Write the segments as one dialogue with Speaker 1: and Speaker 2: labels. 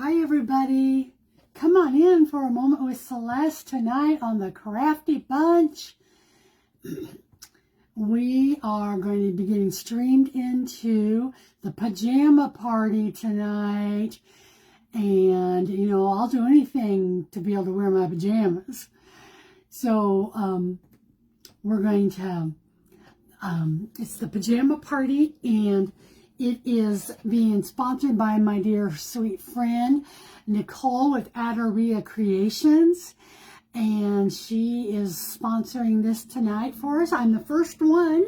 Speaker 1: Hi everybody, come on in for a moment with Celeste tonight on the Crafty Bunch. We are going to be getting streamed into the pajama party tonight, and I'll do anything to be able to wear my pajamas. So we're going to, it's the pajama party, and it is being sponsored by my dear sweet friend, Nicole with Adaria Creations. And she is sponsoring this tonight for us. I'm the first one,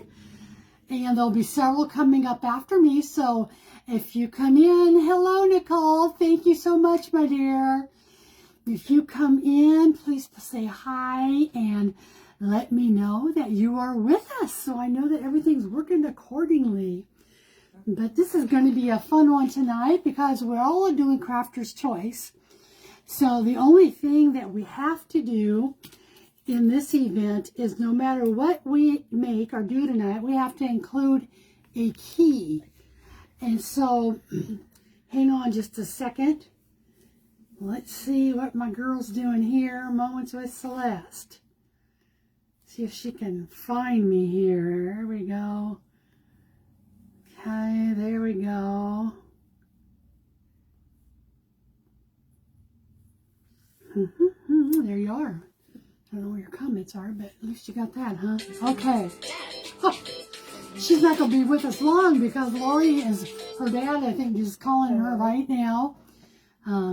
Speaker 1: and there'll be several coming up after me. So if you come in, hello, Nicole. Thank you so much, my dear. If you come in, please say hi and let me know that you are with us, so I know that everything's working accordingly. But this is going to be a fun one tonight because we're all doing Crafter's Choice. So the only thing that we have to do in this event is no matter what we make or do tonight, we have to include a key. And so, hang on just a second. Let's see what my girl's doing here. Moments with Celeste. See if she can find me here. There we go. Okay, there we go. There you are. I don't know where your comments are, but at least you got that, huh? Okay. Oh, she's not going to be with us long because Lori is, her dad, I think, is calling her right now.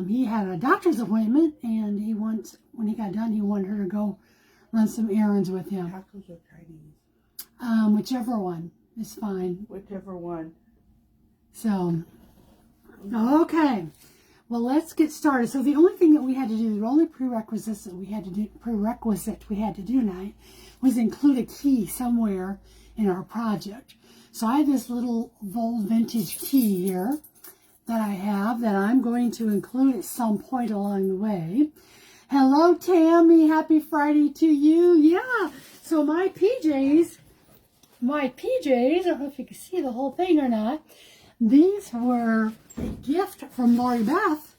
Speaker 1: He had a doctor's appointment, and he wants, when he got done, he wanted her to go run some errands with him.
Speaker 2: Tacos or Chinese?
Speaker 1: Whichever one is fine.
Speaker 2: Whichever one.
Speaker 1: So, okay. Well, let's get started. So the only thing that we had to do, the only prerequisite we had to do tonight was include a key somewhere in our project. So I have this little old vintage key here that I have that I'm going to include at some point along the way. Hello, Tammy. Happy Friday to you. Yeah. So my PJs, I don't know if you can see the whole thing or not. These were a gift from Lori Beth,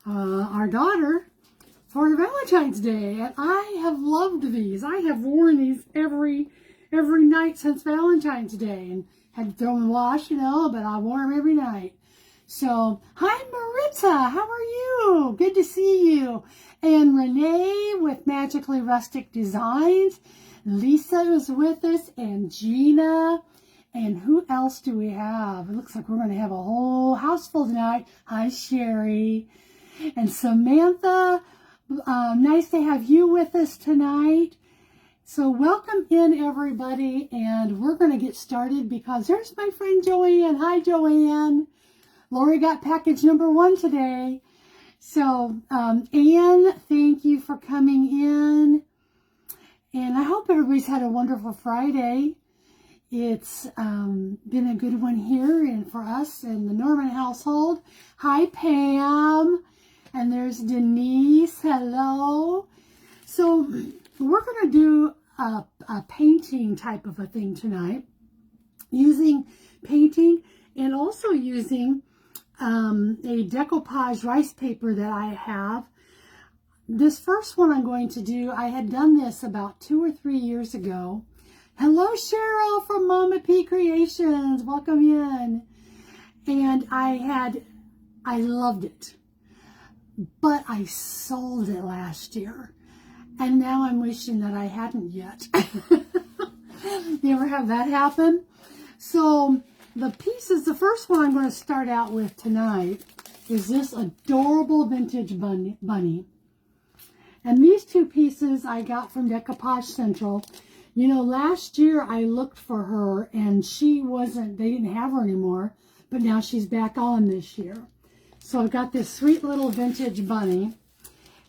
Speaker 1: our daughter, for Valentine's Day. And I have loved these. I have worn these every night since Valentine's Day. And had to throw them in the wash, but I wore them every night. So, hi Maritza, how are you? Good to see you. And Renee with Magically Rustic Designs. Lisa is with us, and Gina. And who else do we have? It looks like we're going to have a whole house full tonight. Hi, Sherry. And Samantha, nice to have you with us tonight. So welcome in, everybody. And we're going to get started because there's my friend Joanne. Hi, Joanne. Lori got package number 1 today. So, Anne, thank you for coming in. And I hope everybody's had a wonderful Friday. It's been a good one here and for us in the Norman household. Hi, Pam. And there's Denise. Hello. So we're going to do a painting type of a thing tonight, using painting and also using a decoupage rice paper that I have. This first one I'm going to do, I had done this about 2 or 3 years ago. Hello, Cheryl from Mama P Creations. Welcome in. And I loved it. But I sold it last year. And now I'm wishing that I hadn't yet. You ever have that happen? So the pieces, the first one I'm going to start out with tonight is this adorable vintage bunny. And these 2 pieces I got from Decoupage Central. Last year I looked for her and they didn't have her anymore, but now she's back on this year. So I've got this sweet little vintage bunny.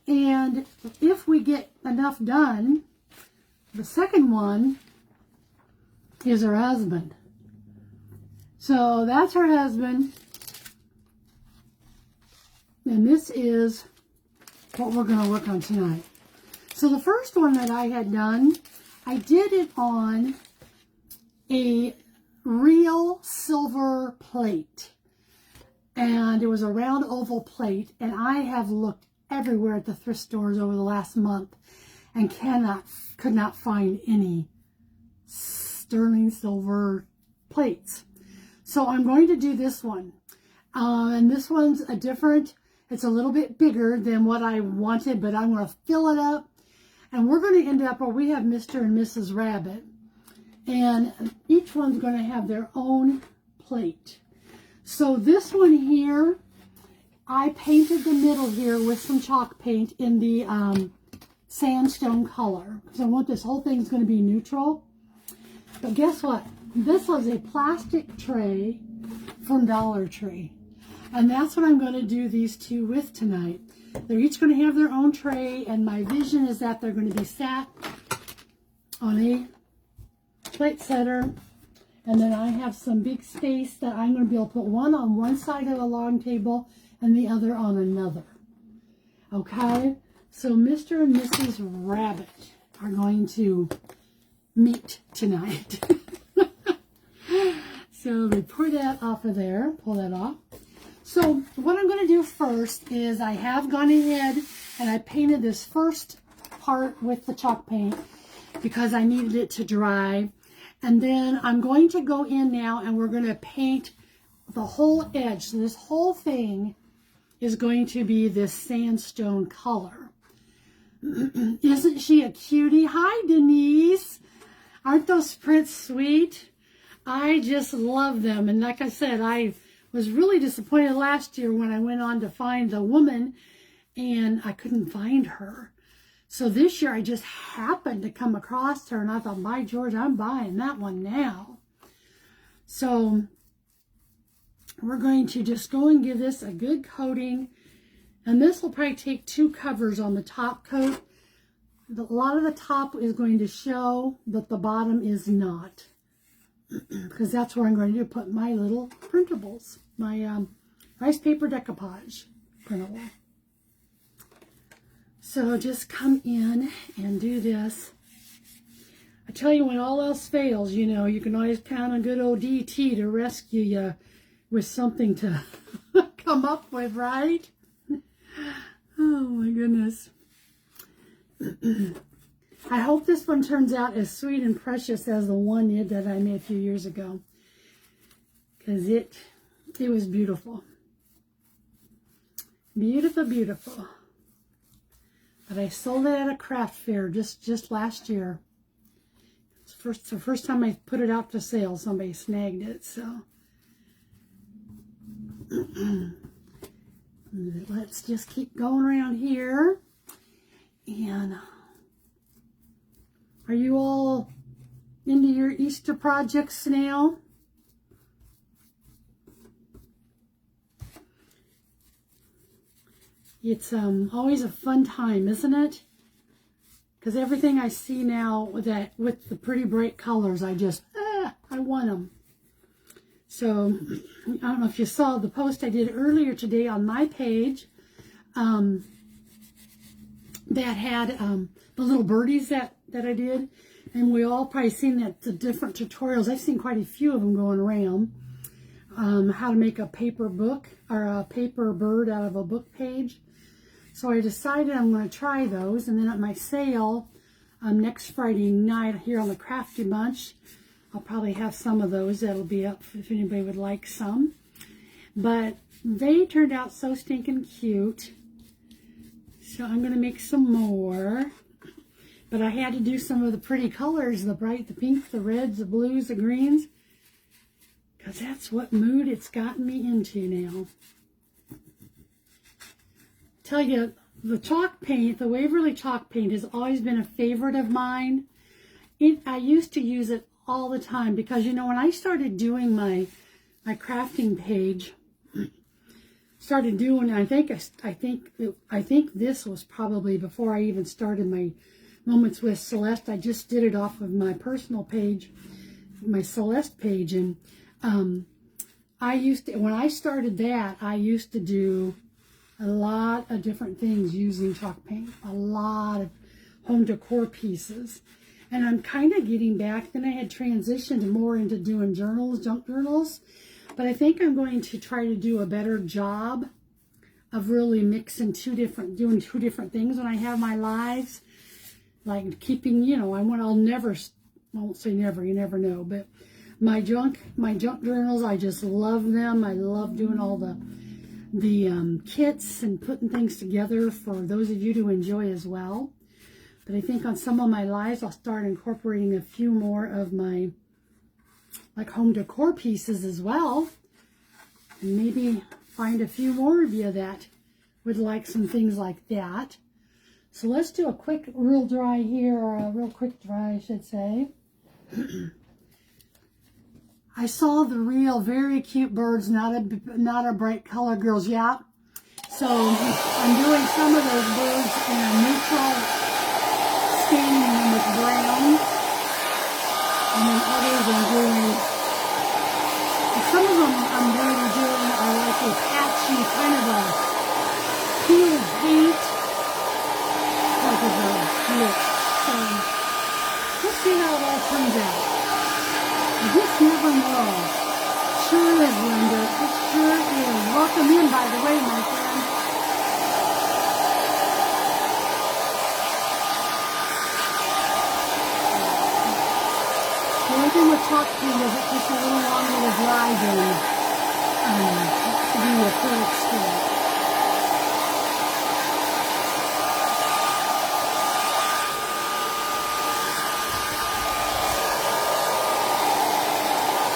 Speaker 1: And if we get enough done, the second one is her husband. So that's her husband. And this is what we're going to work on tonight. So the first one that I had done, I did it on a real silver plate. And and it was a round oval plate, and I have looked everywhere at the thrift stores over the last month and could not find any sterling silver plates. So I'm going to do this one. And this one's it's a little bit bigger than what I wanted, but I'm going to fill it up. And we're going to end up where we have Mr. and Mrs. Rabbit. And each one's going to have their own plate. So this one here, I painted the middle here with some chalk paint in the sandstone color. Because I want this whole thing's going to be neutral. But guess what? This was a plastic tray from Dollar Tree. And that's what I'm going to do these two with tonight. They're each going to have their own tray. And my vision is that they're going to be sat on a plate setter. And then I have some big space that I'm going to be able to put one on one side of the long table and the other on another. Okay? So Mr. and Mrs. Rabbit are going to meet tonight. So we pour that off of there. Pull that off. So what I'm going to do first is I have gone ahead and I painted this first part with the chalk paint because I needed it to dry. And then I'm going to go in now and we're going to paint the whole edge. So this whole thing is going to be this sandstone color. Isn't she a cutie? Hi, Denise. Aren't those prints sweet? I just love them. And like I said, I was really disappointed last year when I went on to find the woman and I couldn't find her. So this year I just happened to come across her and I thought, by George, I'm buying that one now. So we're going to just go and give this a good coating. And this will probably take 2 covers on the top coat. A lot of the top is going to show, but the bottom is not. Because that's where I'm going to put my little printables. My rice paper decoupage printable. So just come in and do this. I tell you, when all else fails, you know, you can always count on good old DT to rescue you with something to come up with, right? Oh my goodness. I hope this one turns out as sweet and precious as the one that I made a few years ago. Because it was beautiful. Beautiful, beautiful. But I sold it at a craft fair just last year. It's the first time I put it out for sale. Somebody snagged it, so. Let's just keep going around here. And are you all into your Easter projects now? It's always a fun time, isn't it? Because everything I see now with the pretty bright colors, I want them. So I don't know if you saw the post I did earlier today on my page that had the little birdies that I did. And we all probably seen that the different tutorials. I've seen quite a few of them going around. How to make a paper book or a paper bird out of a book page. So I decided I'm going to try those, and then at my sale next Friday night here on the Crafty Bunch, I'll probably have some of those that'll be up if anybody would like some. But they turned out so stinking cute. So I'm going to make some more. But I had to do some of the pretty colors, the pink, the reds, the blues, the greens. Because that's what mood it's gotten me into now. Tell you, the chalk paint, the Waverly chalk paint has always been a favorite of mine. I used to use it all the time because, you know, when I started doing my crafting page, I think this was probably before I even started my Moments with Celeste. I just did it off of my personal page, my Celeste page, and when I started that, I used to do a lot of different things using chalk paint, a lot of home decor pieces. And I'm kind of getting back. Then I had transitioned more into doing journals, junk journals. But I think I'm going to try to do a better job of really mixing doing two different things when I have my lives. Like keeping, you know, I won't say never, you never know, but my junk journals, I just love them. I love doing all the kits and putting things together for those of you to enjoy as well. But I think on some of my lives, I'll start incorporating a few more of my like home decor pieces as well. And maybe find a few more of you that would like some things like that. So let's do a quick real dry here, or a real quick dry, I should say. I saw the real very cute birds, not a bright color, girls. Yeah. So I'm doing some of those birds in a neutral, staining them with brown, and then others I'm doing. Some of them I'm going to be doing are like a patchy kind of a peel paint type of a look. So let's see how it all turns out. You just never know. Sure is, Linda. It sure is. Welcome in, by the way, my friend. The only thing with chalk paint is it takes a little longer to dry than to do a acrylic stroke.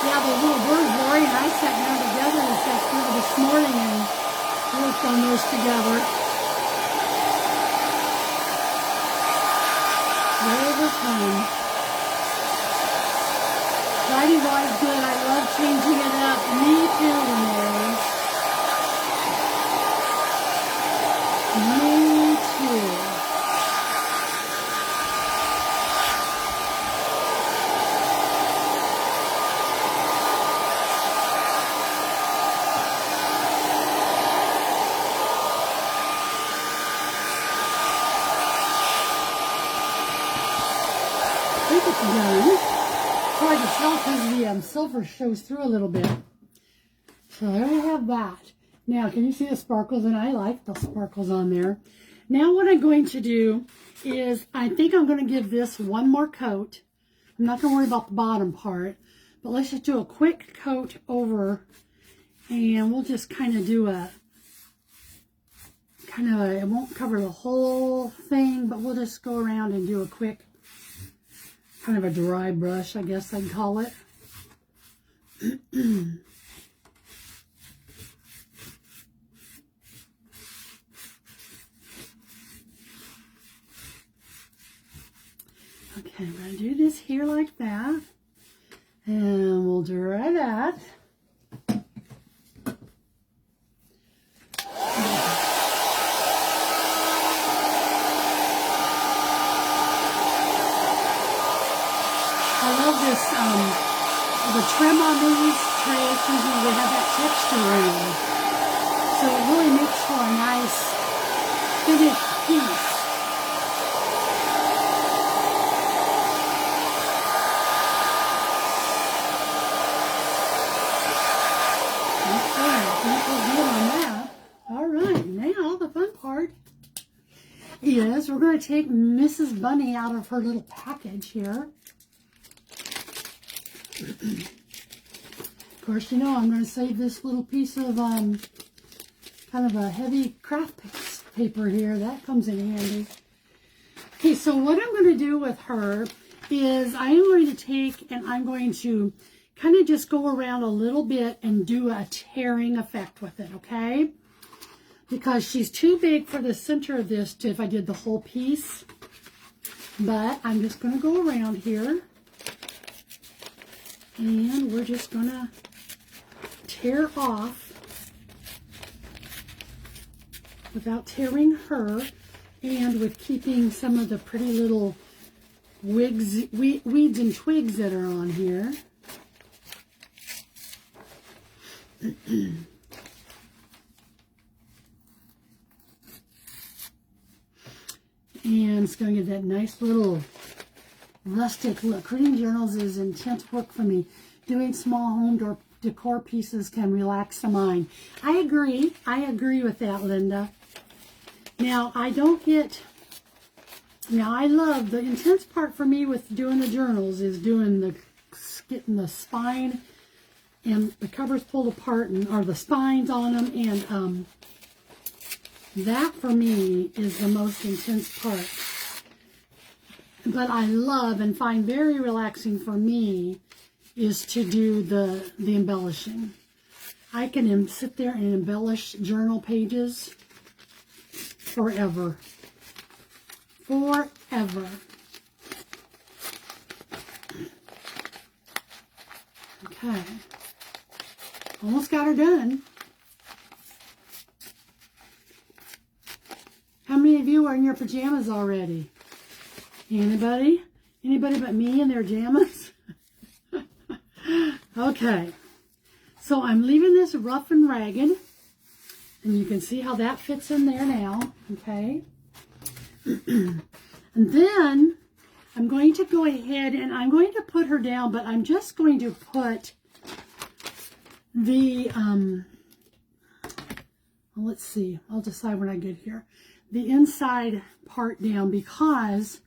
Speaker 1: Yeah, the little birds, Lori and I sat down together this morning and worked on those together. They were fun. Friday's always good. I love changing it up. Me too, Renee. Me too. I think it's done. Hard to tell because the silver shows through a little bit. So there we have that. Now, can you see the sparkles? And I like the sparkles on there. Now what I'm going to do is, I think I'm going to give this one more coat. I'm not going to worry about the bottom part, but let's just do a quick coat over, and we'll just kind of do it won't cover the whole thing, but we'll just go around and do a quick, kind of a dry brush, I guess I'd call it. Okay, I'm going to do this here like that. And we'll dry that. I love this, the trim on these trays, usually they have that texture around. So it really makes for a nice finished piece. Okay, I think we're good on that. All right, now the fun part is we're going to take Mrs. Bunny out of her little package here. Of course, you know I'm going to save this little piece of kind of a heavy craft paper here. That comes in handy. Okay, so what I'm going to do with her is I am going to take and I'm going to kind of just go around a little bit and do a tearing effect with it, okay? Because she's too big for the center of this if I did the whole piece. But I'm just going to go around here. And we're just going to tear off without tearing her, and with keeping some of the pretty little weeds and twigs that are on here. And it's going to get that nice little rustic look. Creating journals is intense work for me. Doing small home decor pieces can relax the mind. I agree. I agree with that, Linda. Now, I love the intense part for me with doing the journals is getting the spine and the covers pulled apart or the spines on them, and that for me is the most intense part. But I love and find very relaxing for me is to do the embellishing. I can sit there and embellish journal pages forever. Forever. Okay. Almost got her done. How many of you are in your pajamas already? Anybody? Anybody but me in their pajamas? Okay. So I'm leaving this rough and ragged. And you can see how that fits in there now. Okay. And then I'm going to go ahead and I'm going to put her down, but I'm just going to put the, well, let's see. I'll decide when I get here. The inside part down because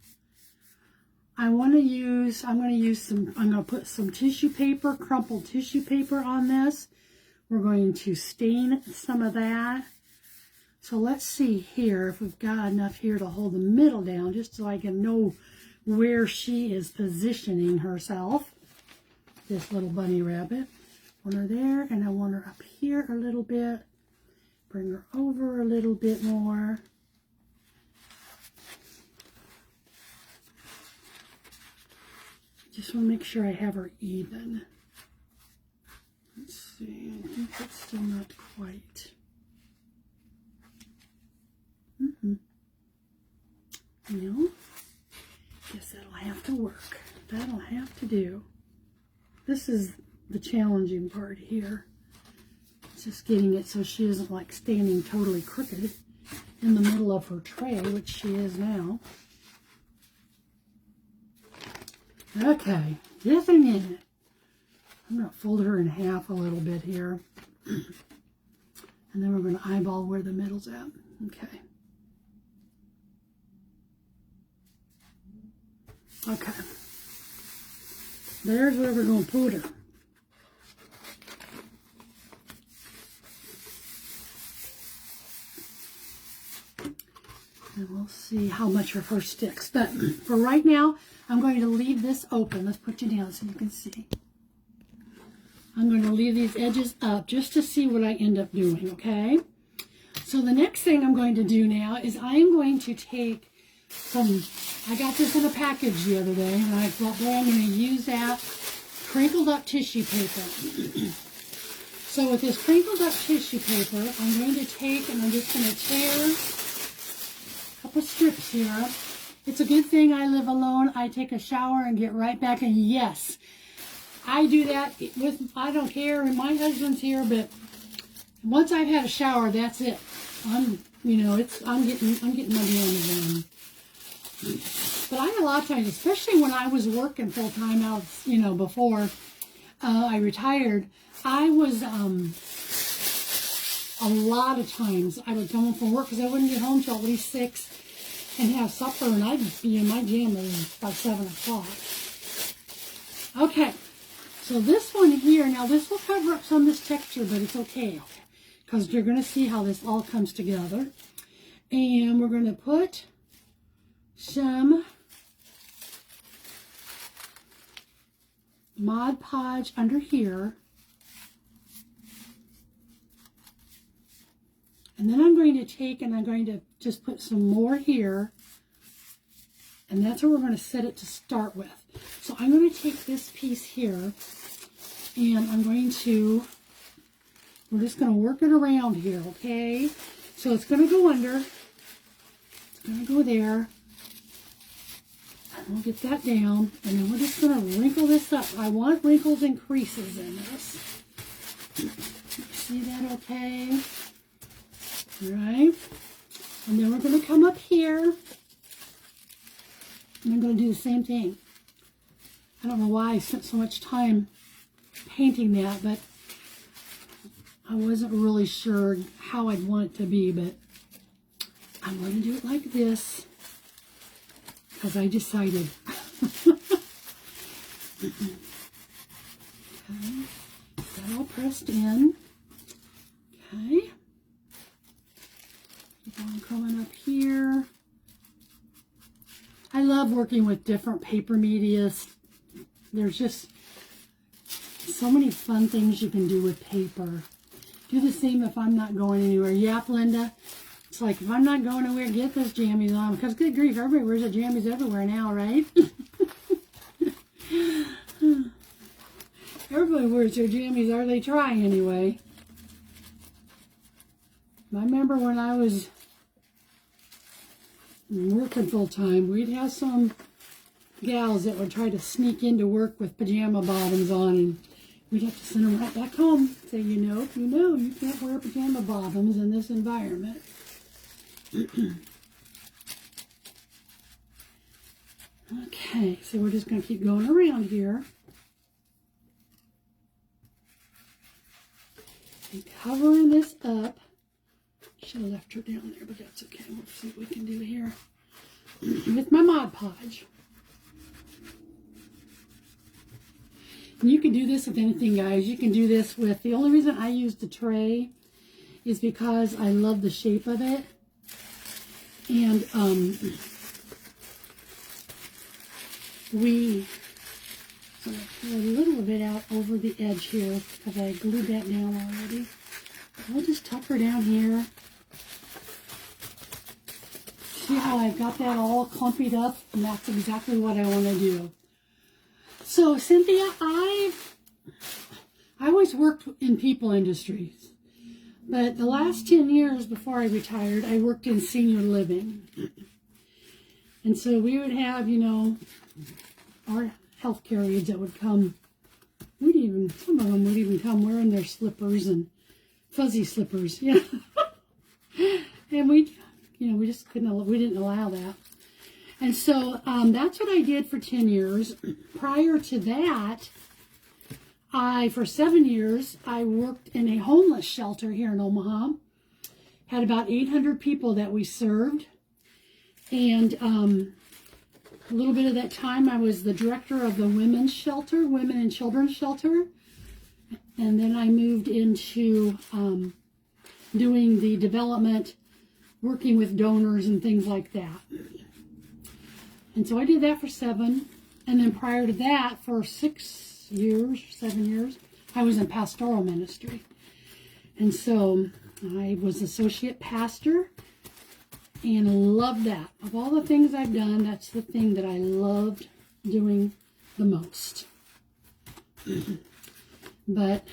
Speaker 1: I'm going to put some tissue paper, crumpled tissue paper on this. We're going to stain some of that. So let's see here if we've got enough here to hold the middle down, just so I can know where she is positioning herself. This little bunny rabbit. I want her there, and I want her up here a little bit. Bring her over a little bit more. Just want to make sure I have her even. Let's see, I think that's still not quite. No, guess that'll have to work. That'll have to do. This is the challenging part here. It's just getting it so she isn't like standing totally crooked in the middle of her tray, which she is now. Okay, just a minute. I'm going to fold her in half a little bit here. And then we're going to eyeball where the middle's at. Okay. Okay. There's where we're going to put her. And we'll see how much of her sticks. But for right now, I'm going to leave this open. Let's put you down so you can see. I'm going to leave these edges up just to see what I end up doing, okay? So the next thing I'm going to do now is I am going to take some, I got this in a package the other day, and I thought, boy, I'm going to use that crinkled up tissue paper. So with this crinkled up tissue paper, I'm going to take and I'm just going to tear a couple strips here. It's a good thing I live alone. I take a shower and get right back, and yes, I do that with, I don't care, and my husband's here, but once I've had a shower, that's it. I'm getting my damage on. But I had a lot of times, especially when I was working full time out, before I retired, I was, a lot of times I would come home from work because I wouldn't get home till at least 6 and have supper, and I'd be in my pajamas by 7 o'clock. Okay. So this one here, now this will cover up some of this texture, but it's okay, because you're going to see how this all comes together. And we're going to put some Mod Podge under here. And then I'm going to take and I'm going to just put some more here. And that's where we're going to set it to start with. So I'm going to take this piece here and we're just going to work it around here, okay? So it's going to go under. It's going to go there. And we'll get that down. And then we're just going to wrinkle this up. I want wrinkles and creases in this. See that okay? All right. And then we're going to come up here. And I'm going to do the same thing. I don't know why I spent so much time painting that, but I wasn't really sure how I'd want it to be, but I'm going to do it like this because I decided. Okay, that all pressed in. Okay, keep on coming up here. I love working with different paper media. There's just so many fun things you can do with paper. Do the same if I'm not going anywhere. Yep, Linda. It's like if I'm not going anywhere, get those jammies on. Because good grief, everybody wears their jammies everywhere now, right? Everybody wears their jammies, or they try anyway. I remember when I was working full time, we'd have some gals that would try to sneak into work with pajama bottoms on, and we'd have to send them right back home. Say, you can't wear pajama bottoms in this environment. Okay, so we're just going to keep going around here. And covering this up. Should have left her down there, but that's okay. We'll see what we can do here with my Mod Podge. And you can do this with anything, guys. You can do this with, the only reason I use the tray is because I love the shape of it. And so I pull a little bit out over the edge here because I glued that down already. I'll just tuck her down here. See how I've got that all clumpied up? And that's exactly what I want to do. So, Cynthia, I always worked in people industries. But the last 10 years before I retired, I worked in senior living. And so we would have, our healthcare aides that would come. Some of them would even come wearing their slippers and fuzzy slippers. Yeah. And we just we didn't allow that. And so that's what I did for 10 years. Prior to that, for 7 years, I worked in a homeless shelter here in Omaha. Had about 800 people that we served. And a little bit of that time, I was the director of the women's shelter, women and children's shelter. And then I moved into doing the development, working with donors and things like that. And so I did that for 7. And then prior to that, for 7 years, I was in pastoral ministry. And so I was associate pastor and loved that. Of all the things I've done, that's the thing that I loved doing the most. But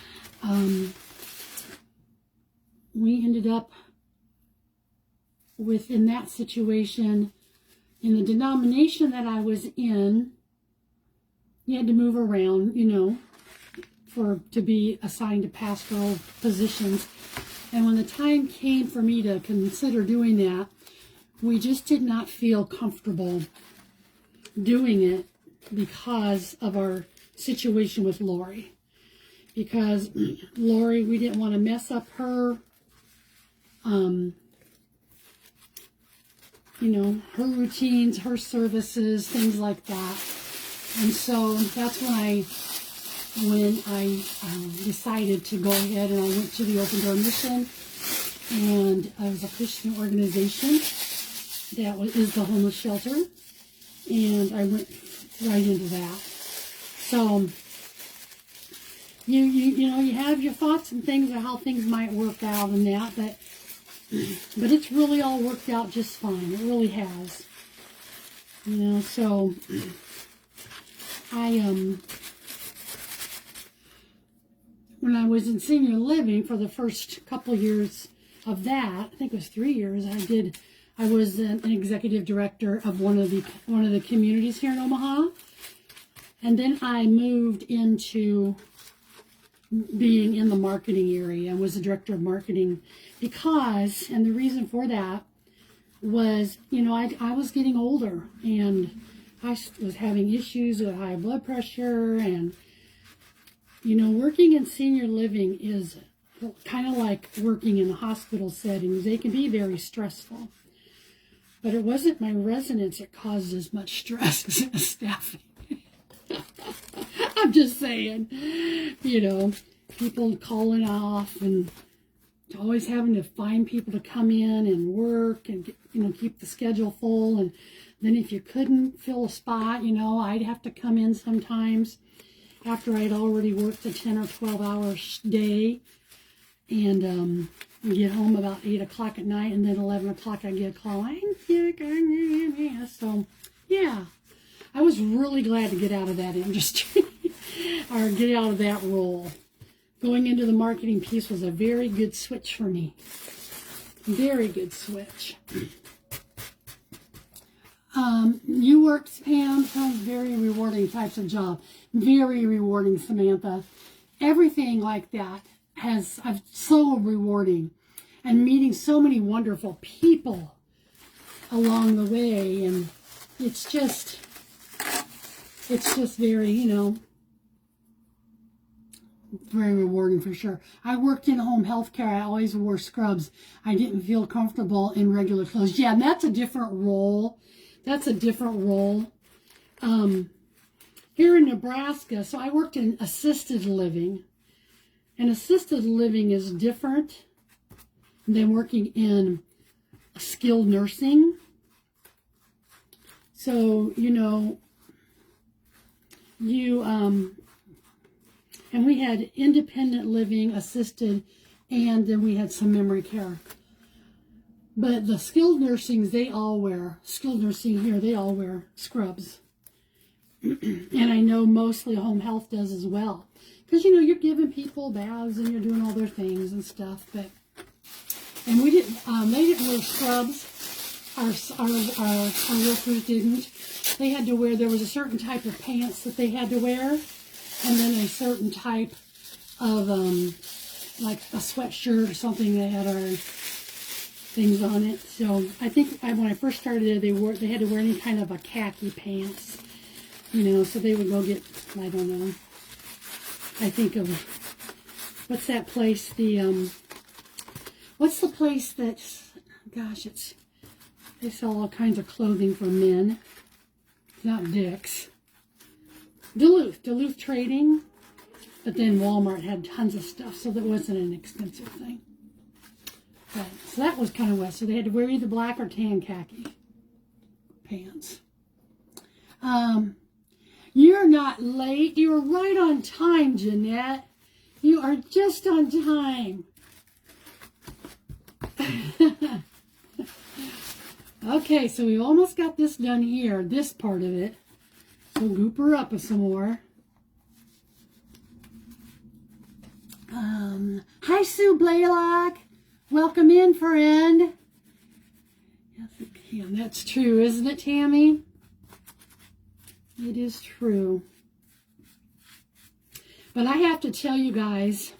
Speaker 1: we ended up in that situation, in the denomination that I was in, you had to move around, to be assigned to pastoral positions. And when the time came for me to consider doing that, we just did not feel comfortable doing it because of our situation with Lori. Because Lori, we didn't want to mess up her, her routines, her services, things like that. And so that's when I decided to go ahead, and I went to the Open Door Mission, and I was a Christian organization that is the homeless shelter, and I went right into that. So you have your thoughts and things of how things might work out and that, but it's really all worked out just fine. It really has. So when I was in senior living for the first couple years of that, I think it was 3 years, I was an executive director of one of the communities here in Omaha. And then I moved into being in the marketing area and was the director of marketing because, and the reason for that was, I was getting older and I was having issues with high blood pressure, and, working in senior living is kind of like working in hospital settings. They can be very stressful. But it wasn't my residents that caused as much stress as the staffing. I'm just saying, you know, people calling off and always having to find people to come in and work and get, you know, keep the schedule full. And then if you couldn't fill a spot, you know, I'd have to come in sometimes after I'd already worked a 10 or 12 hour day and get home about 8 o'clock at night, and then 11 o'clock I'd get a call, I'm sick. So yeah, I was really glad to get out of that industry or get out of that role. Going into the marketing piece was a very good switch for me. Very good switch. You worked, Pam, sounds very rewarding types of job. Very rewarding, Samantha. Everything like that I've so rewarding. And meeting so many wonderful people along the way. And it's just very, you know, very rewarding for sure. I worked in home health care. I always wore scrubs. I didn't feel comfortable in regular clothes. Yeah, and that's a different role. That's a different role. Here in Nebraska, so I worked in assisted living. And assisted living is different than working in skilled nursing. So, you know, and we had independent living, assisted, and then we had some memory care. But the skilled nursing, skilled nursing here, they all wear scrubs. And I know mostly home health does as well. Because, you know, you're giving people baths and you're doing all their things and stuff. And we didn't, they didn't wear scrubs. Our workers didn't. They had to wear, there was a certain type of pants that they had to wear. And then a certain type of, like a sweatshirt or something that had our things on it. So I think when I first started there, they had to wear any kind of a khaki pants, you know, so they would go get, I don't know, I think of, what's that place, what's the place that, gosh, they sell all kinds of clothing for men. It's not Dick's. Duluth Trading, but then Walmart had tons of stuff, so that wasn't an expensive thing. But, so that was kind of west. So they had to wear either black or tan khaki pants. You're not late. You're right on time, Jeanette. You are just on time. Okay, so we almost got this done here, this part of it. So goop her up with some more. Hi, Sue Blaylock. Welcome in, friend. Yes, and that's true, isn't it, Tammy? It is true. But I have to tell you guys,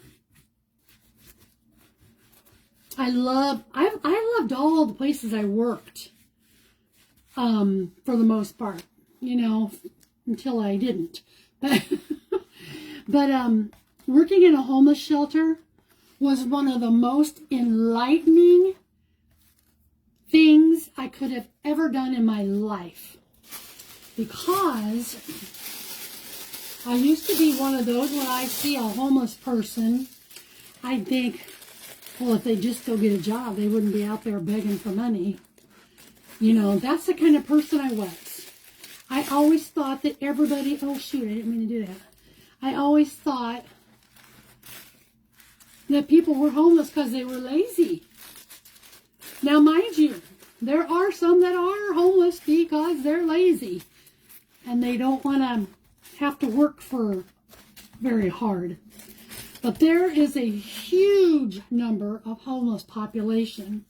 Speaker 1: I loved all the places I worked, for the most part, you know, until I didn't. But working in a homeless shelter was one of the most enlightening things I could have ever done in my life. Because I used to be one of those, when I see a homeless person, I think, well, if they just go get a job, they wouldn't be out there begging for money. You know, that's the kind of person I was. I always thought that everybody, oh shoot, I didn't mean to do that. I always thought that people were homeless because they were lazy. Now, mind you, there are some that are homeless because they're lazy and they don't want to have to work for very hard. But there is a huge number of homeless population.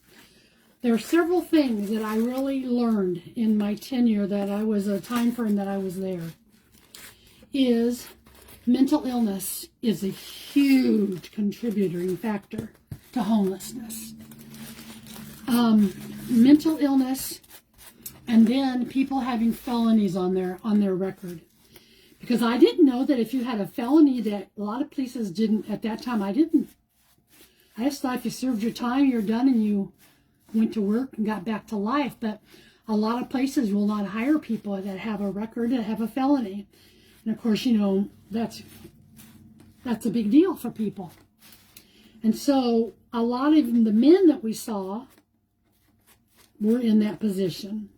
Speaker 1: There are several things that I really learned in my tenure, that I was a time frame that I was there, is mental illness is a huge contributing factor to homelessness. Mental illness, and then people having felonies on their record. Because I didn't know that if you had a felony, that a lot of places didn't, at that time, I didn't I just thought if you served your time, you're done, and you went to work and got back to life. But a lot of places will not hire people that have a record, that have a felony. And of course, you know, that's a big deal for people. And so a lot of the men that we saw were in that position.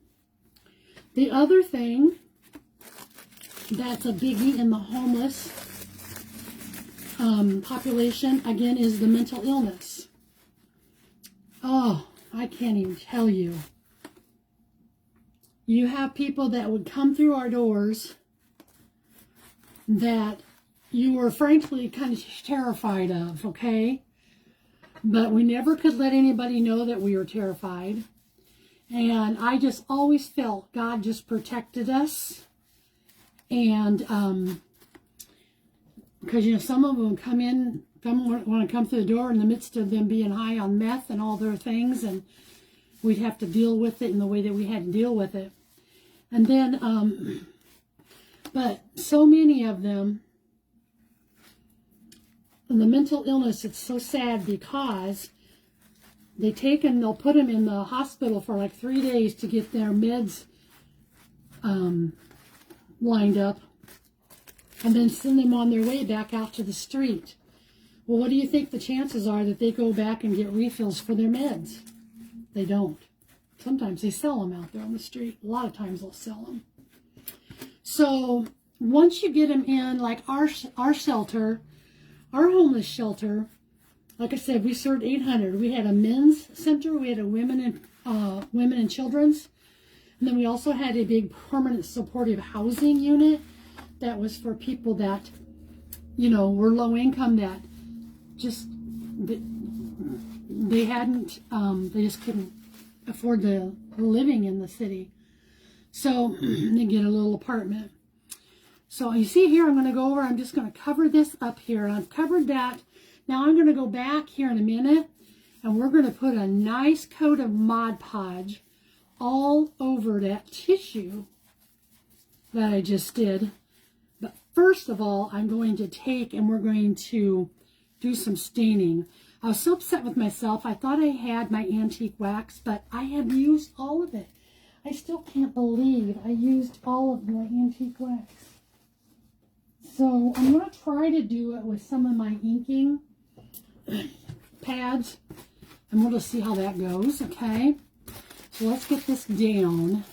Speaker 1: The other thing that's a biggie in the homeless population, again, is the mental illness. Oh, I can't even tell you. You have people that would come through our doors that you were frankly kind of terrified of, okay? But we never could let anybody know that we were terrified. And I just always felt God just protected us. And because, you know, some of them want to come through the door in the midst of them being high on meth and all their things, and we'd have to deal with it in the way that we had to deal with it. And then, but so many of them, and the mental illness, it's so sad because they'll put them in the hospital for like 3 days to get their meds lined up, and then send them on their way back out to the street. Well, what do you think the chances are that they go back and get refills for their meds? They don't. Sometimes they sell them out there on the street. A lot of times they'll sell them. So once you get them in, like our shelter, our homeless shelter, like I said, we served 800. We had a men's center, we had a women and children's, and then we also had a big permanent supportive housing unit that was for people that, you know, were low income, that just they just couldn't afford the living in the city, so they get a little apartment. So you see here, I'm going to go over, I'm just going to cover this up here. I've covered that. Now I'm going to go back here in a minute, and we're going to put a nice coat of Mod Podge all over that tissue that I just did. But first of all, I'm going to take and we're going to do some staining. I was so upset with myself. I thought I had my antique wax, but I had used all of it. I still can't believe I used all of my antique wax. So I'm going to try to do it with some of my inking pads, and we'll just see how that goes, okay? So let's get this down.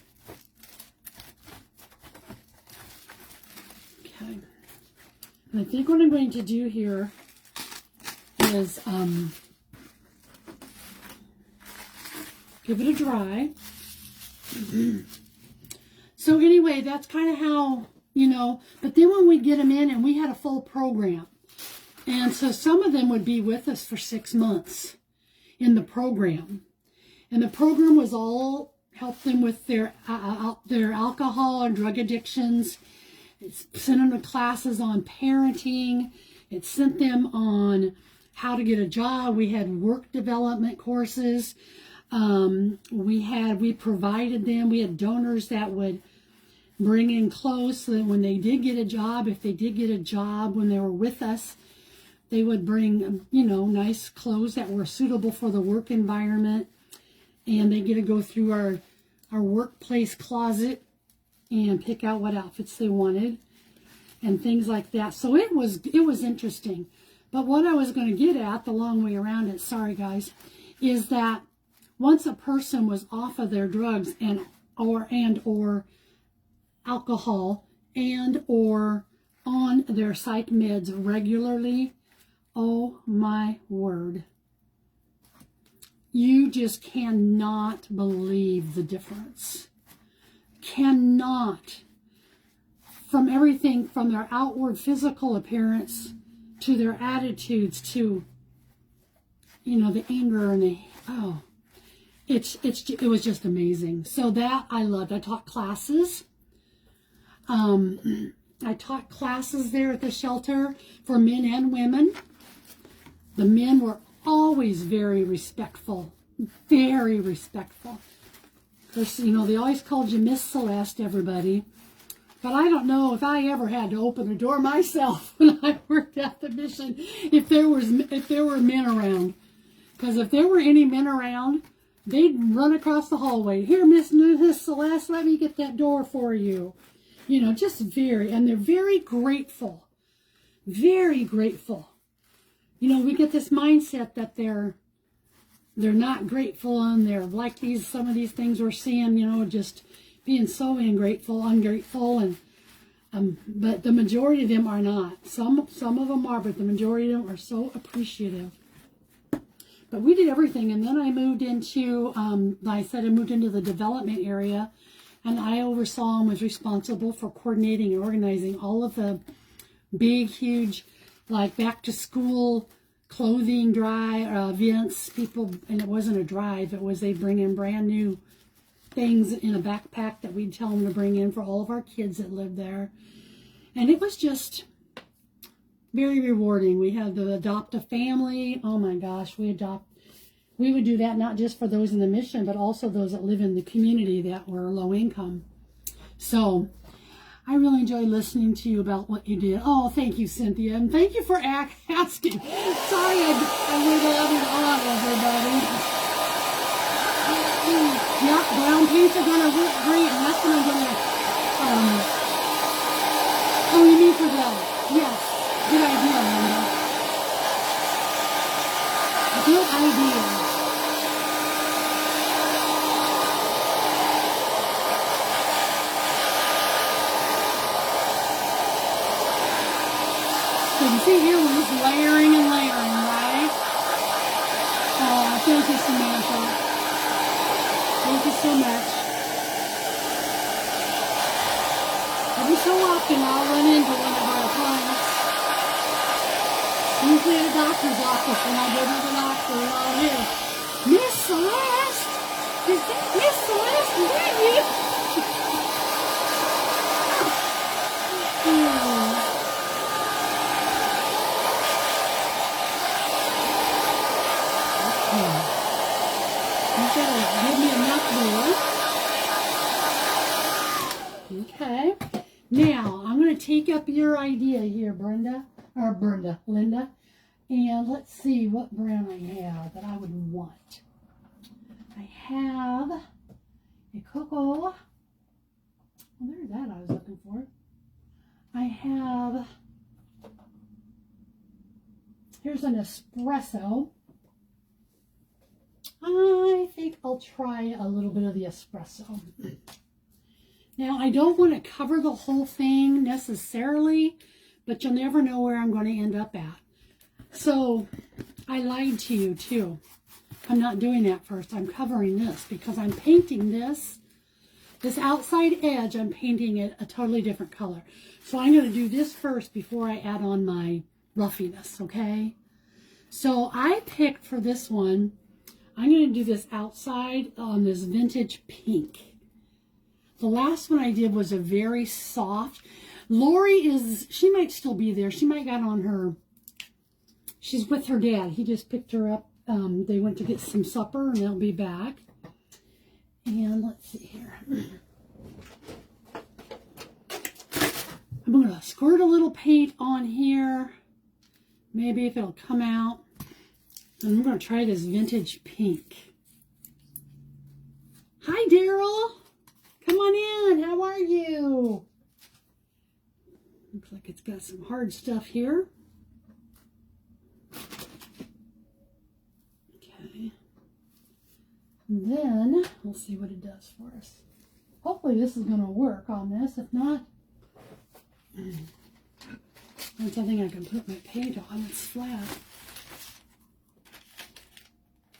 Speaker 1: Okay. And I think what I'm going to do here is give it a dry. So anyway, that's kind of how, you know, but then when we get them in, and we had a full program. And so some of them would be with us for 6 months in the program. And the program was all help them with their alcohol and drug addictions. It sent them to classes on parenting. It sent them on how to get a job. We had work development courses. We provided them. We had donors that would bring in clothes so that when they did get a job, if they did get a job when they were with us, they would bring, you know, nice clothes that were suitable for the work environment. And they get to go through our workplace closet and pick out what outfits they wanted and things like that. So it was interesting. But what I was going to get at, the long way around it, sorry guys, is that once a person was off of their drugs and or alcohol and or on their psych meds regularly, oh my word, you just cannot believe the difference. Cannot. From everything from their outward physical appearance to their attitudes to, you know, the anger and the, it was just amazing. So that I loved. I taught classes. I taught classes there at the shelter for men and women. The men were always very respectful, very respectful. Of course, you know, they always called you Miss Celeste, everybody. But I don't know if I ever had to open a door myself when I worked at the mission, if there were men around. Because if there were any men around, they'd run across the hallway. Here, Miss Celeste, let me get that door for you. You know, just and they're very grateful. Very grateful. You know, we get this mindset that they're not grateful, and they're like some of these things we're seeing, you know, just being so ungrateful, and but the majority of them are not. Some of them are, but the majority of them are so appreciative. But we did everything, and then I moved into, like I said, I moved into the development area, and I oversaw and was responsible for coordinating and organizing all of the big, huge, like back to school clothing drive events. People, and it wasn't a drive, it was they bring in brand new things in a backpack that we'd tell them to bring in for all of our kids that lived there. And it was just very rewarding. We had the Adopt a Family. Oh my gosh, we would do that not just for those in the mission, but also those that live in the community that were low income. So I really enjoyed listening to you about what you did. Oh, thank you, Cynthia, and thank you for asking. Sorry I went on, everybody. Yep, brown paints are gonna look great, and that's what I'm gonna. Oh, you mean for the? Yes, good idea, Linda. Good idea. So you see here, we're just layering and layering, right? Oh, thank you, Samantha. Thank you so much. Every so often I'll run into one of our clients. Usually at a doctor's office when I go to the doctor, and I'll hear, Miss Celeste! Is that Miss Celeste? Is that you? You gotta give me enough more. Okay. Now, I'm going to take up your idea here, Linda. And let's see what brand I have that I would want. I have a cocoa. Well, there's that I was looking for. I have, here's an espresso. I think I'll try a little bit of the espresso. Now, I don't want to cover the whole thing necessarily, but you'll never know where I'm going to end up at. So, I lied to you too. I'm not doing that first. I'm covering this because I'm painting this outside edge, I'm painting it a totally different color. So I'm going to do this first before I add on my ruffiness, okay? So I picked for this one, I'm going to do this outside on this vintage pink. The last one I did was a very soft. Lori she might still be there. She might got on her, she's with her dad. He just picked her up. They went to get some supper and they'll be back. And let's see here. I'm going to squirt a little paint on here. Maybe if it'll come out. And I'm going to try this vintage pink. Hi, Daryl. Come on in. How are you? Looks like it's got some hard stuff here. Okay. And then we'll see what it does for us. Hopefully this is going to work on this. If not, that's something I can put my paint on. It's flat.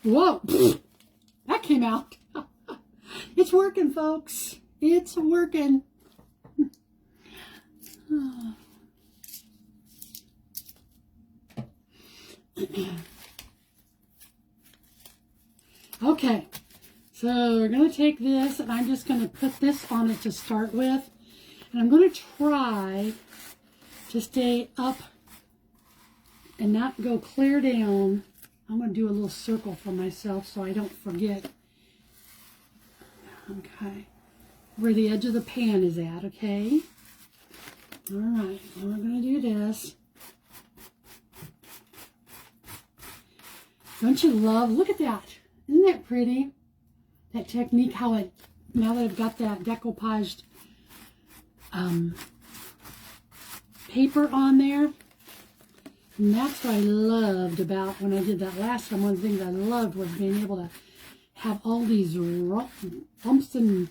Speaker 1: Whoa! That came out. It's working, folks. It's working. Okay, so we're going to take this and I'm just going to put this on it to start with. And I'm going to try to stay up and not go clear down. I'm going to do a little circle for myself so I don't forget. Okay, where the edge of the pan is at, okay? All right, and we're going to do this. Don't you love, look at that. Isn't that pretty? That technique, how it, now that I've got that decoupaged paper on there. And that's what I loved about when I did that last time. One of the things I loved was being able to have all these bumps and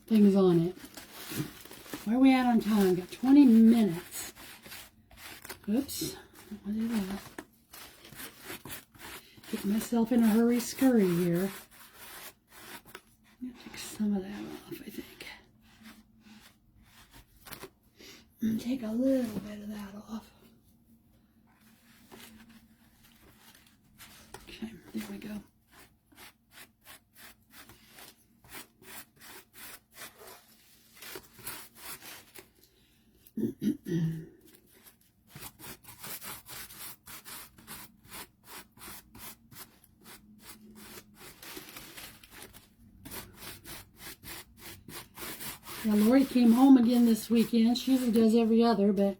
Speaker 1: things on it. Where are we at on time? Got 20 minutes. Oops. What is that? Get myself in a hurry scurry here. I'm going to take some of that off, I think. And take a little bit of that off. Okay, there we go. Yeah, Lori came home again this weekend. She usually does every other, but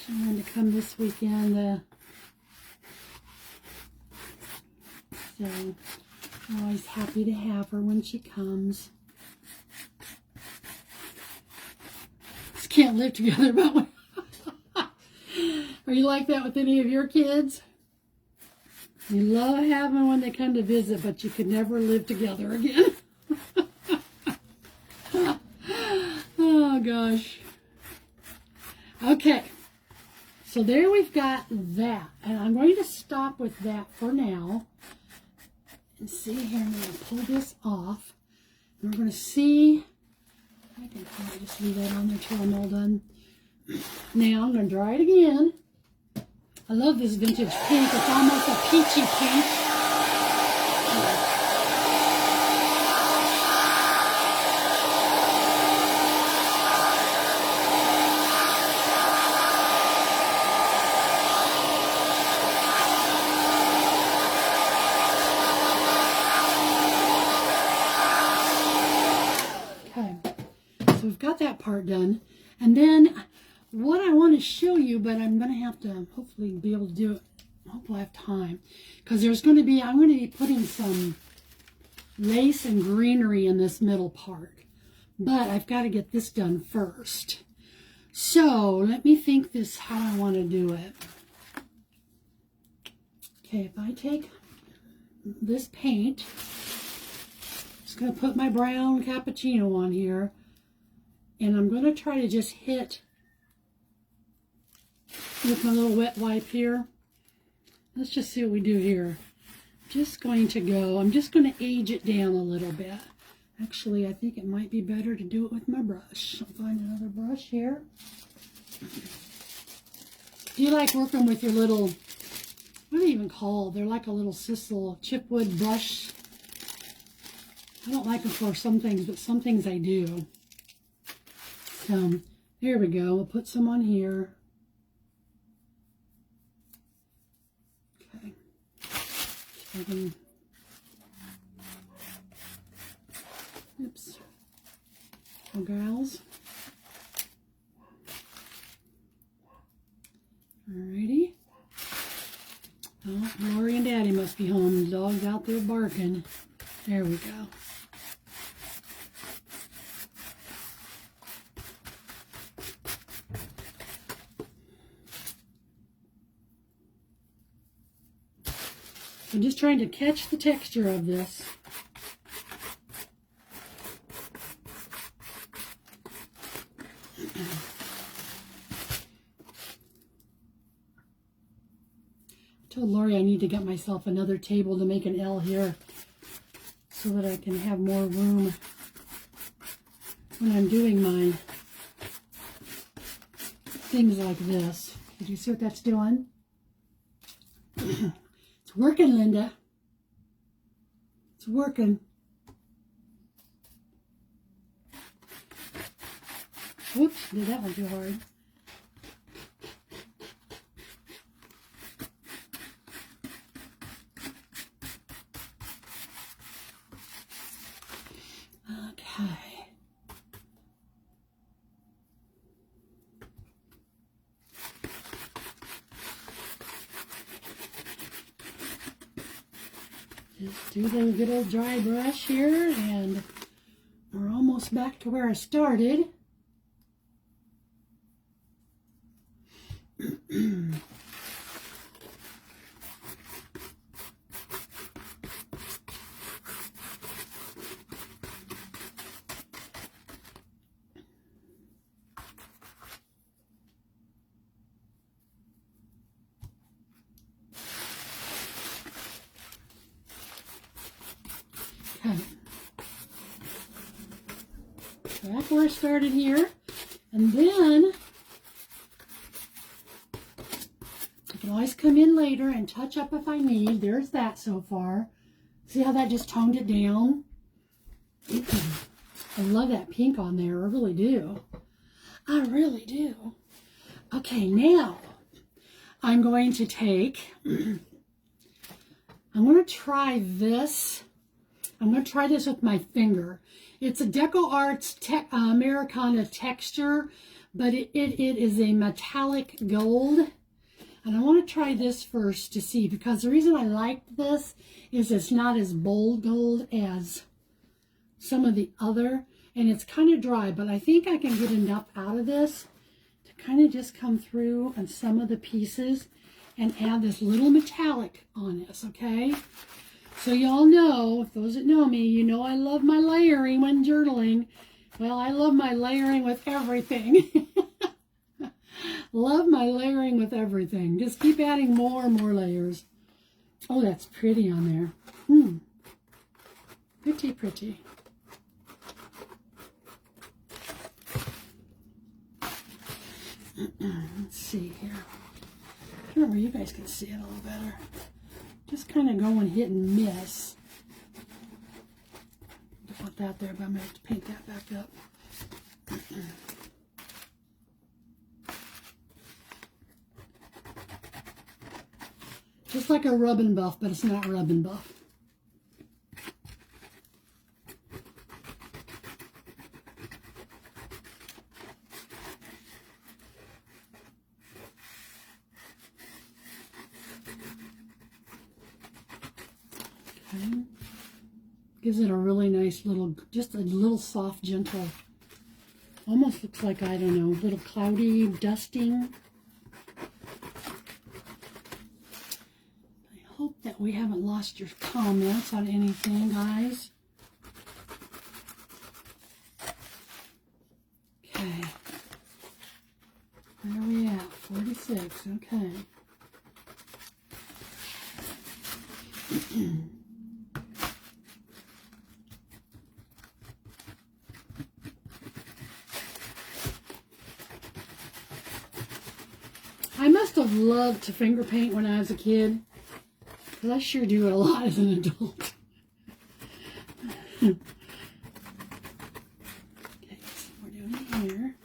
Speaker 1: she wanted to come this weekend. So I'm always happy to have her when she comes. Just can't live together, but are you like that with any of your kids? You love having when they come to visit, but you could never live together again. Oh gosh. Okay, so there we've got that, and I'm going to stop with that for now. And see here, I'm going to pull this off. And we're going to see. I can probably just leave that on there till I'm all done. Now I'm going to dry it again. I love this vintage pink. It's almost a peachy pink. We've got that part done, and then what I want to show you, but I'm going to have to hopefully be able to do it. Hopefully I have time, because I'm going to be putting some lace and greenery in this middle part, but I've got to get this done first. So let me think this how I want to do it. Okay, if I take this paint, I'm just going to put my brown cappuccino on here. And I'm going to try to just hit with my little wet wipe here. Let's just see what we do here. Just going to go, I'm just going to age it down a little bit. Actually, I think it might be better to do it with my brush. I'll find another brush here. Do you like working with your little, what are they even called? They're like a little Sisal chipwood brush. I don't like them for some things, but some things I do. There we go. We'll put some on here. Okay. Oops. Oh, gals. Alrighty. Oh, Lori and Daddy must be home. The dog's out there barking. There we go. I'm just trying to catch the texture of this. I told Lori I need to get myself another table to make an L here so that I can have more room when I'm doing my things like this. Did you see what that's doing? It's working, Linda. It's working. Whoops, did that one too hard. Okay. Just do the good old dry brush here, and we're almost back to where I started. Okay. So that's where I started here. And then I can always come in later and touch up if I need. There's that so far. See how that just toned it down? I love that pink on there. I really do. I really do. Okay, now I'm going to take, I'm going to try this. I'm going to try this with my finger. It's a Deco Arts Americana texture, but it is a metallic gold. And I want to try this first to see, because the reason I like this is it's not as bold gold as some of the other, and it's kind of dry, but I think I can get enough out of this to kind of just come through on some of the pieces and add this little metallic on this, okay? So y'all know, those that know me, you know I love my layering when journaling. Well, I love my layering with everything. Love my layering with everything. Just keep adding more and more layers. Oh, that's pretty on there. Pretty, pretty. Let's see here. I don't know where you guys can see it a little better. Just kind of going hit and miss. Put that there, but I'm going to have to paint that back up. Just like a rub and buff, but it's not rub and buff. Okay. Gives it a really nice little, just a little soft, gentle, almost looks like, I don't know, a little cloudy dusting. I hope that we haven't lost your comments on anything, guys. Okay. Where are we at? 46, okay. I must have loved to finger paint when I was a kid, because I sure do it a lot as an adult. Okay, so we're doing it here.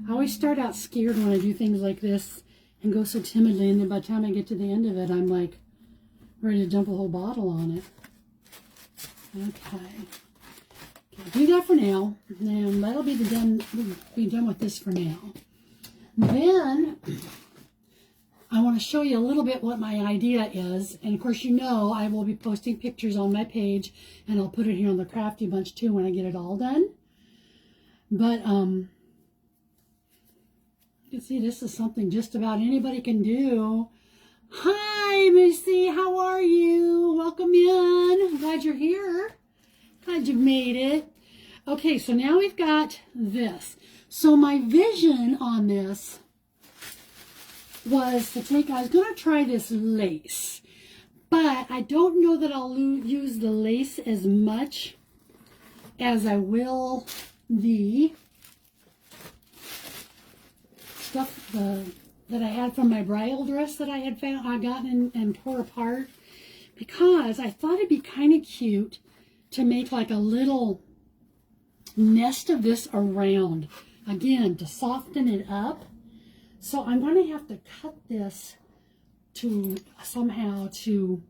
Speaker 1: I always start out scared when I do things like this and go so timidly, and then by the time I get to the end of it, I'm like ready to dump a whole bottle on it. Okay. Do that for now, and that'll be done with this for now. Then I want to show you a little bit what my idea is, and of course you know I will be posting pictures on my page, and I'll put it here on the Crafty Bunch too when I get it all done. But you can see this is something just about anybody can do. Hi Missy, how are you? Welcome in. I'm glad you're here. Glad you made it. Okay, so now we've got this. So my vision on this was to take, I was going to try this lace, but I don't know that I'll use the lace as much as I will the stuff that I had from my bridal dress that I had gotten and tore apart, because I thought it'd be kind of cute to make like a little nest of this around, again, to soften it up. So I'm going to have to cut this to somehow to,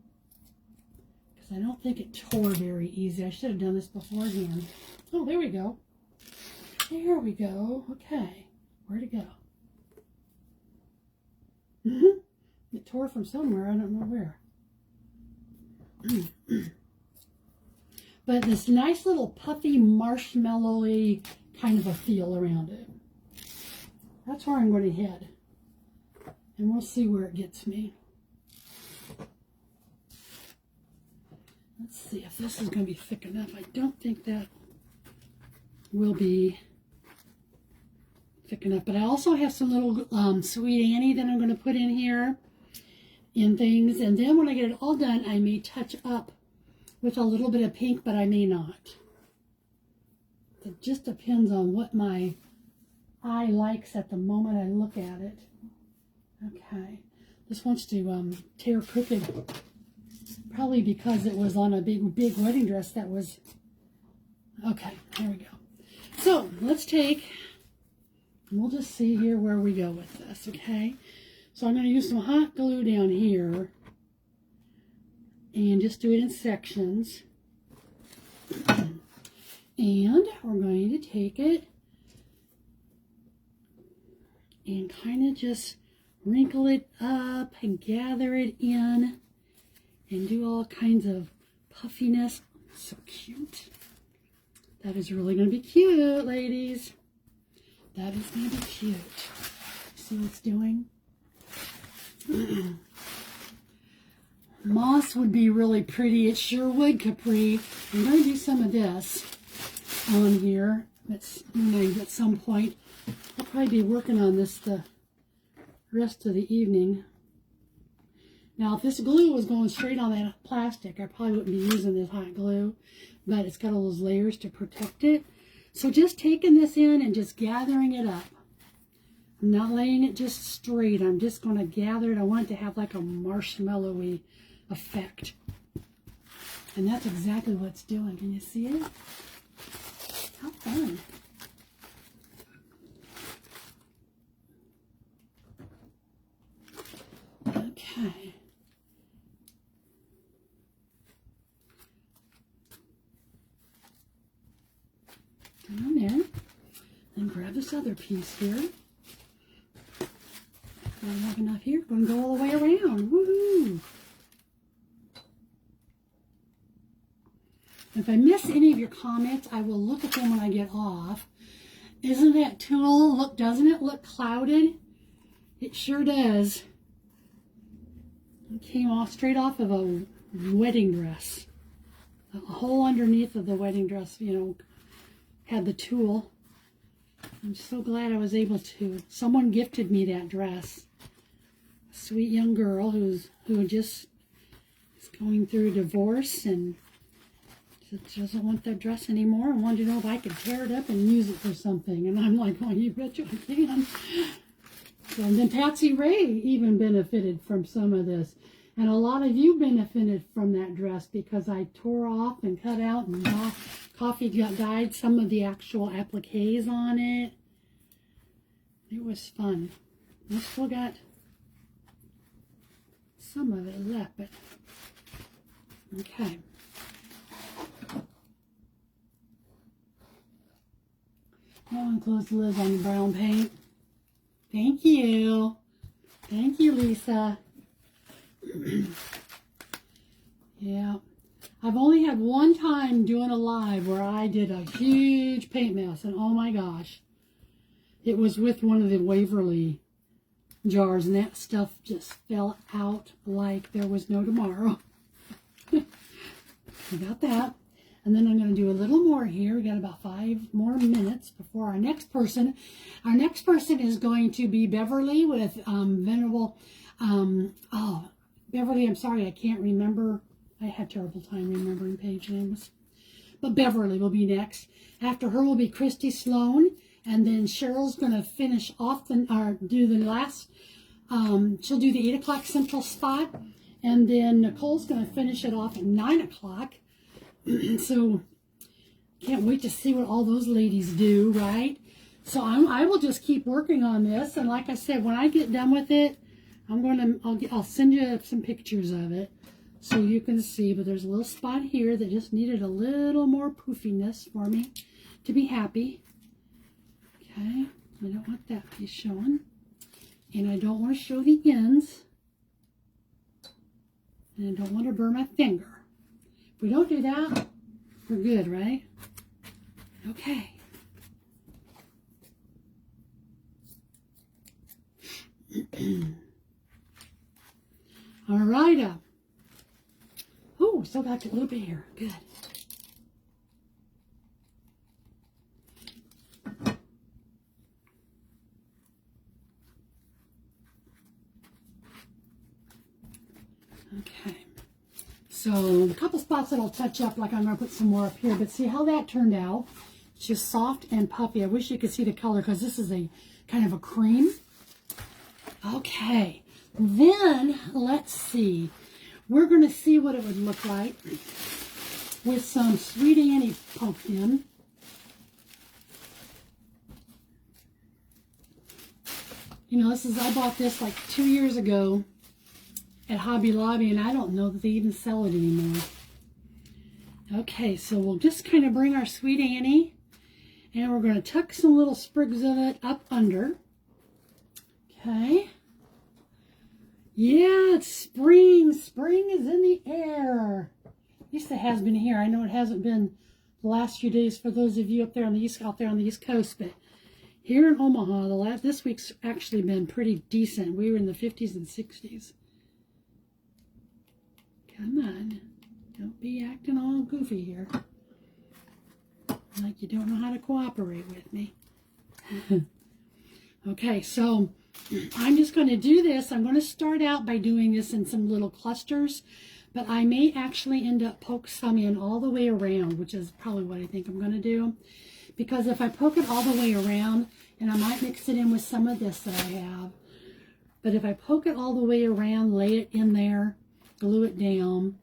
Speaker 1: because I don't think it tore very easy. I should have done this beforehand. Oh, there we go. There we go. Okay. Where'd it go? tore from somewhere. I don't know where. But this nice little puffy, marshmallowy kind of a feel around it. That's where I'm going to head. And we'll see where it gets me. Let's see if this is going to be thick enough. I don't think that will be thick enough. But I also have some little Sweet Annie that I'm going to put in here and things. And then when I get it all done, I may touch up with a little bit of pink, but I may not. It just depends on what my eye likes at the moment I look at it. Okay. This wants to tear crooked. Probably because it was on a big wedding dress that was... Okay, there we go. So, let's take... We'll just see here where we go with this, okay? So I'm going to use some hot glue down here. And just do it in sections. And we're going to take it and kind of just wrinkle it up and gather it in and do all kinds of puffiness. So cute. That is really going to be cute, ladies. That is going to be cute. See what it's doing? Moss would be really pretty. It sure would, Capri. I'm going to do some of this on here at some point. I'll probably be working on this the rest of the evening. Now, if this glue was going straight on that plastic, I probably wouldn't be using this hot glue, but it's got all those layers to protect it. So just taking this in and just gathering it up. I'm not laying it just straight. I'm just going to gather it. I want it to have like a marshmallowy effect. And that's exactly what it's doing. Can you see it? How fun. Okay. Come on there. Then grab this other piece here. I have enough here. Going to go all the way around. Woohoo! If I miss any of your comments, I will look at them when I get off. Isn't that tulle? Doesn't it look clouded? It sure does. It came off straight off of a wedding dress. A hole underneath of the wedding dress, you know, had the tulle. I'm so glad I was able to. Someone gifted me that dress. A sweet young girl who just is going through a divorce and doesn't want that dress anymore and wanted to know if I could tear it up and use it for something. And I'm like, well, you bet you I can. So, and then Patsy Ray even benefited from some of this. And a lot of you benefited from that dress because I tore off and cut out and coffee dyed some of the actual appliques on it. It was fun. I still got some of it left, but okay. Now I'm close the lid on the brown paint. Thank you. Thank you, Lisa. Yeah. I've only had one time doing a live where I did a huge paint mess, and oh my gosh. It was with one of the Waverly jars, and that stuff just fell out like there was no tomorrow. I got that. And then I'm going to do a little more here. We got about 5 more minutes before our next person. Our next person is going to be Beverly with Venerable. Beverly, I'm sorry, I can't remember. I had a terrible time remembering page names. But Beverly will be next. After her will be Christy Sloan. And then Cheryl's going to finish off do the last. She'll do the 8 o'clock Central spot. And then Nicole's going to finish it off at 9 o'clock. So, can't wait to see what all those ladies do, right? So I will just keep working on this, and like I said, when I get done with it, I'll send you some pictures of it so you can see. But there's a little spot here that just needed a little more poofiness for me to be happy. Okay, I don't want that piece showing, and I don't want to show the ends. And I don't want to burn my finger. If we don't do that, we're good, right? Okay. All right. Oh, still got a little bit here. Good. Okay. So a couple spots that I'll touch up, like I'm going to put some more up here, but see how that turned out? It's just soft and puffy. I wish you could see the color because this is a kind of a cream. Okay. Then, let's see. We're going to see what it would look like with some Sweet Annie poked in. You know, I bought this like 2 years ago at Hobby Lobby, and I don't know that they even sell it anymore. Okay, so we'll just kind of bring our Sweet Annie, and we're going to tuck some little sprigs of it up under. Okay. Yeah, it's spring. Spring is in the air. At least it has been here. I know it hasn't been the last few days for those of you up there on the East Coast, but here in Omaha, this week's actually been pretty decent. We were in the 50s and 60s. Come on. Don't be acting all goofy here. Like you don't know how to cooperate with me. Okay, so I'm just going to do this. I'm going to start out by doing this in some little clusters, but I may actually end up poke some in all the way around, which is probably what I think I'm going to do. Because if I poke it all the way around, and I might mix it in with some of this that I have, but if I poke it all the way around, lay it in there, glue it down,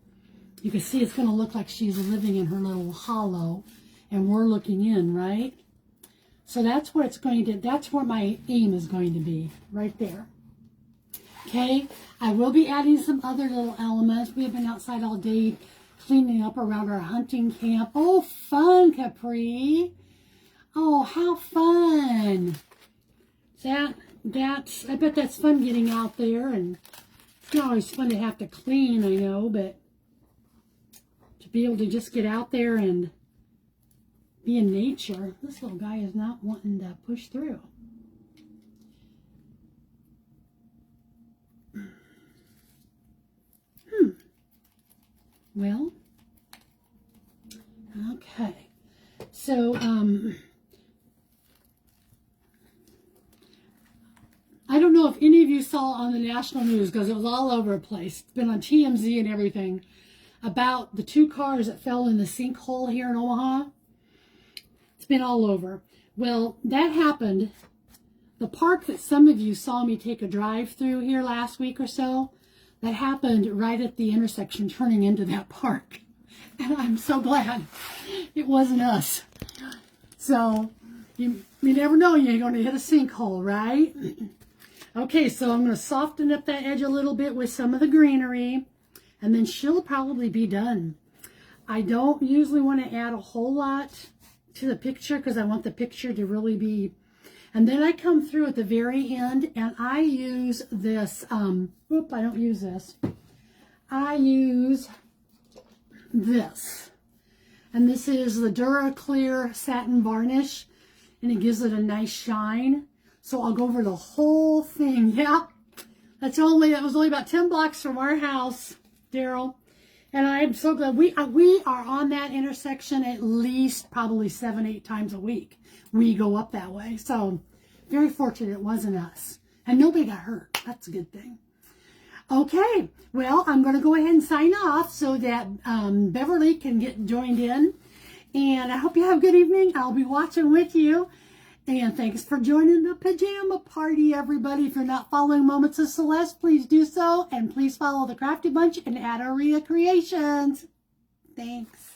Speaker 1: you can see it's going to look like she's living in her little hollow, and we're looking in, right? So that's where that's where my aim is going to be, right there. Okay, I will be adding some other little elements. We have been outside all day cleaning up around our hunting camp. Oh, fun, Capri. Oh, how fun. I bet that's fun getting out there, and it's not always fun to have to clean, I know, but to be able to just get out there and be in nature. This little guy is not wanting to push through. Well, okay. So, I don't know if any of you saw on the national news, because it was all over the place. It's been on TMZ and everything, about the 2 cars that fell in the sinkhole here in Omaha. It's been all over. Well, that happened. The park that some of you saw me take a drive through here last week or so, that happened right at the intersection turning into that park. And I'm so glad it wasn't us. So, you never know, you're going to hit a sinkhole, right? Okay, so I'm going to soften up that edge a little bit with some of the greenery, and then she'll probably be done. I don't usually want to add a whole lot to the picture because I want the picture to really be... And then I come through at the very end, and I use this, I don't use this. I use this. And this is the DuraClear Satin Varnish, and it gives it a nice shine. So I'll go over the whole thing. Yeah, that was only about 10 blocks from our house, Daryl. And I am so glad we are on that intersection at least probably 7-8 times a week. We go up that way. So very fortunate it wasn't us. And nobody got hurt. That's a good thing. Okay, well, I'm going to go ahead and sign off so that Beverly can get joined in. And I hope you have a good evening. I'll be watching with you. And thanks for joining the pajama party, everybody. If you're not following Moments of Celeste, please do so. And please follow the Crafty Bunch and Adoria Creations. Thanks.